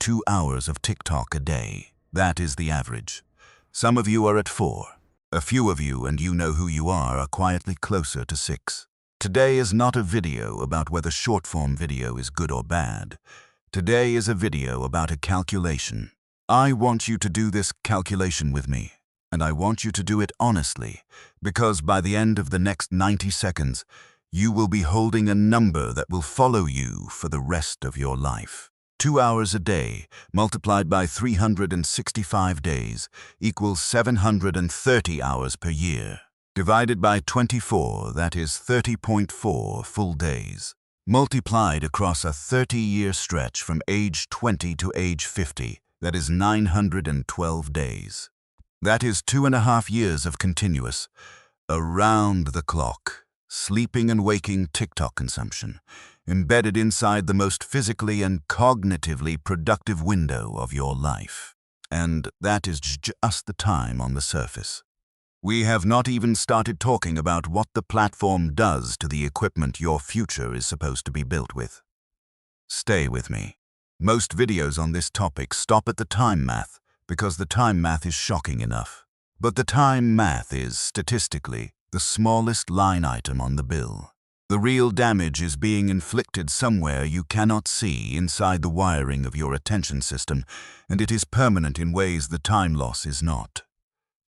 2 hours of TikTok a day. That is the average. Some of you are at 4. A few of you, and you know who you are quietly closer to 6. Today is not a video about whether short-form video is good or bad. Today is a video about a calculation. I want you to do this calculation with me, and I want you to do it honestly, because by the end of the next 90 seconds, you will be holding a number that will follow you for the rest of your life. 2 hours a day multiplied by 365 days equals 730 hours per year. Divided by 24, that is 30.4 full days. Multiplied across a 30-year stretch from age 20 to age 50, that is 912 days. That is 2.5 years of continuous, around-the-clock, sleeping and waking TikTok consumption, embedded inside the most physically and cognitively productive window of your life. And that is just the time on the surface. We have not even started talking about what the platform does to the equipment your future is supposed to be built with. Stay with me. Most videos on this topic stop at the time math because the time math is shocking enough. But the time math is, statistically, the smallest line item on the bill. The real damage is being inflicted somewhere you cannot see inside the wiring of your attention system, and it is permanent in ways the time loss is not.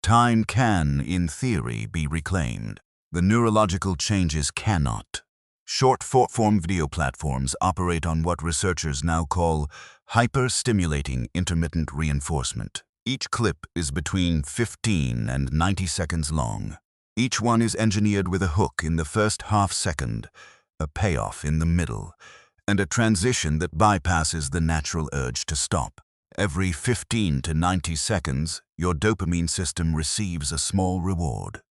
Time can, in theory, be reclaimed. The neurological changes cannot. Short-form video platforms operate on what researchers now call hyper-stimulating intermittent reinforcement. Each clip is between 15 and 90 seconds long. Each one is engineered with a hook in the first half second, a payoff in the middle, and a transition that bypasses the natural urge to stop. Every 15 to 90 seconds, your dopamine system receives a small reward.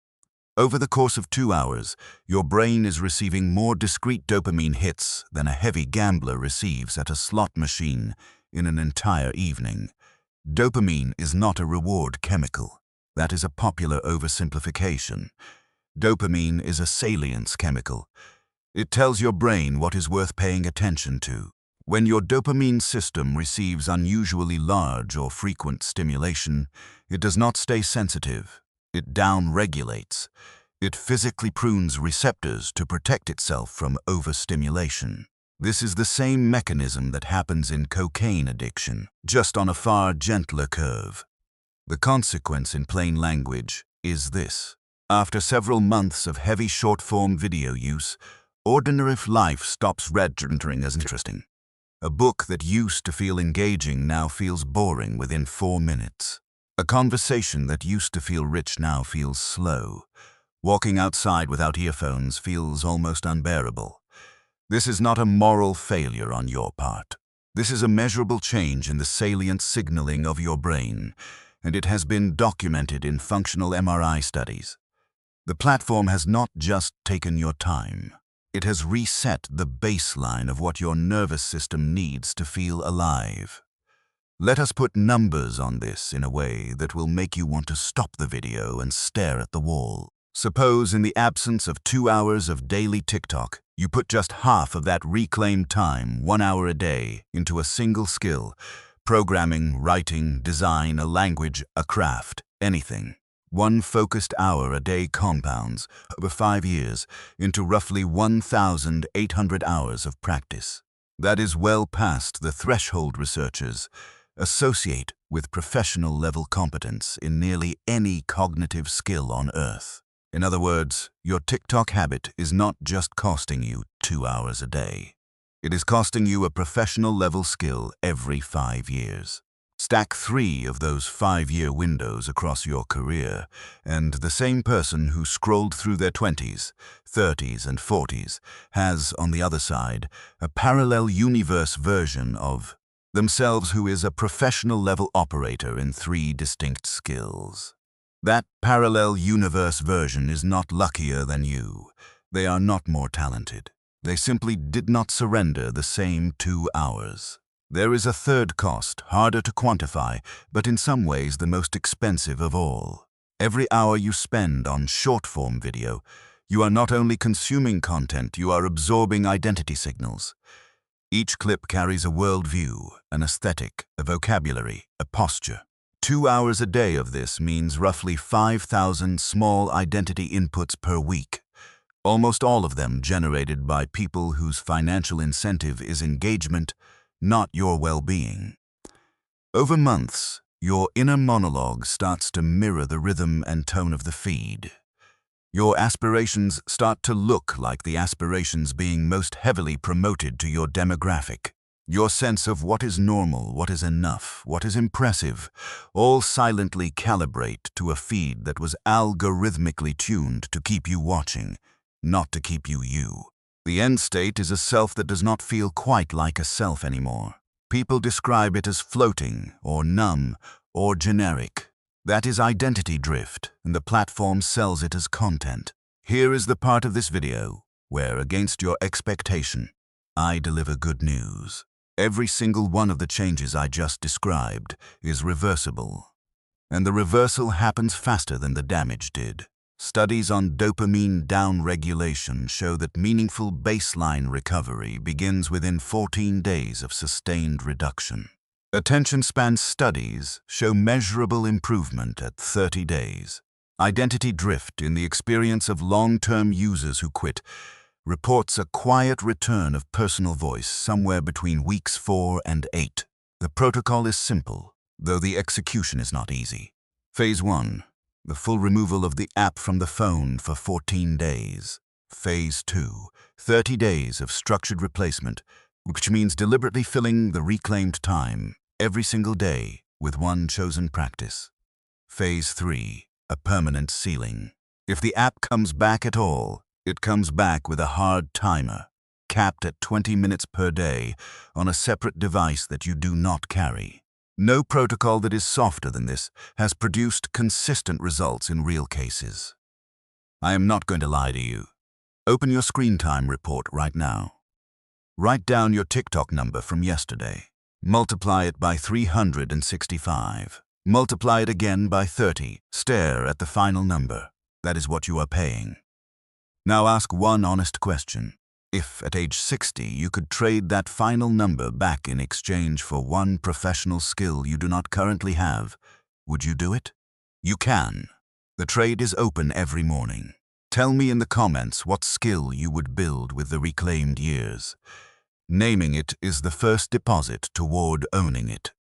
Over the course of 2 hours, your brain is receiving more discrete dopamine hits than a heavy gambler receives at a slot machine in an entire evening. Dopamine is not a reward chemical. That is a popular oversimplification. Dopamine is a salience chemical. It tells your brain what is worth paying attention to. When your dopamine system receives unusually large or frequent stimulation, it does not stay sensitive. It down-regulates. It physically prunes receptors to protect itself from overstimulation. This is the same mechanism that happens in cocaine addiction, just on a far gentler curve. The consequence in plain language is this. After several months of heavy short-form video use, ordinary life stops registering as interesting. A book that used to feel engaging now feels boring within 4 minutes. A conversation that used to feel rich now feels slow. Walking outside without earphones feels almost unbearable. This is not a moral failure on your part. This is a measurable change in the salient signaling of your brain, and it has been documented in functional MRI studies. The platform has not just taken your time. It has reset the baseline of what your nervous system needs to feel alive. Let us put numbers on this in a way that will make you want to stop the video and stare at the wall. Suppose in the absence of 2 hours of daily TikTok, you put just half of that reclaimed time, 1 hour a day, into a single skill: programming, writing, design, a language, a craft, anything. 1 focused hour a day compounds, over 5 years, into roughly 1,800 hours of practice. That is well past the threshold researchers associate with professional-level competence in nearly any cognitive skill on Earth. In other words, your TikTok habit is not just costing you 2 hours a day. It is costing you a professional-level skill every 5 years. Stack 3 of those 5-year windows across your career, and the same person who scrolled through their 20s, 30s, and 40s has, on the other side, a parallel universe version of themselves who is a professional-level operator in 3 distinct skills. That parallel universe version is not luckier than you. They are not more talented. They simply did not surrender the same 2 hours. There is a third cost, harder to quantify, but in some ways the most expensive of all. Every hour you spend on short-form video, you are not only consuming content, you are absorbing identity signals. Each clip carries a worldview, an aesthetic, a vocabulary, a posture. 2 hours a day of this means roughly 5,000 small identity inputs per week, almost all of them generated by people whose financial incentive is engagement, not your well-being. Over months, your inner monologue starts to mirror the rhythm and tone of the feed. Your aspirations start to look like the aspirations being most heavily promoted to your demographic. Your sense of what is normal, what is enough, what is impressive, all silently calibrate to a feed that was algorithmically tuned to keep you watching, not to keep you you. The end state is a self that does not feel quite like a self anymore. People describe it as floating, or numb, or generic. That is identity drift, and the platform sells it as content. Here is the part of this video where, against your expectation, I deliver good news. Every single one of the changes I just described is reversible, and the reversal happens faster than the damage did. Studies on dopamine downregulation show that meaningful baseline recovery begins within 14 days of sustained reduction. Attention span studies show measurable improvement at 30 days. Identity drift in the experience of long-term users who quit reports a quiet return of personal voice somewhere between weeks 4 and 8. The protocol is simple, though the execution is not easy. Phase 1. The full removal of the app from the phone for 14 days. Phase 2. 30 days of structured replacement, which means deliberately filling the reclaimed time every single day with one chosen practice. Phase 3. A permanent ceiling. If the app comes back at all, it comes back with a hard timer, capped at 20 minutes per day on a separate device that you do not carry. No protocol that is softer than this has produced consistent results in real cases. I am not going to lie to you. Open your screen time report right now. Write down your TikTok number from yesterday. Multiply it by 365. Multiply it again by 30. Stare at the final number. That is what you are paying. Now ask one honest question. If, at age 60, you could trade that final number back in exchange for one professional skill you do not currently have, would you do it? You can. The trade is open every morning. Tell me in the comments what skill you would build with the reclaimed years. Naming it is the first deposit toward owning it.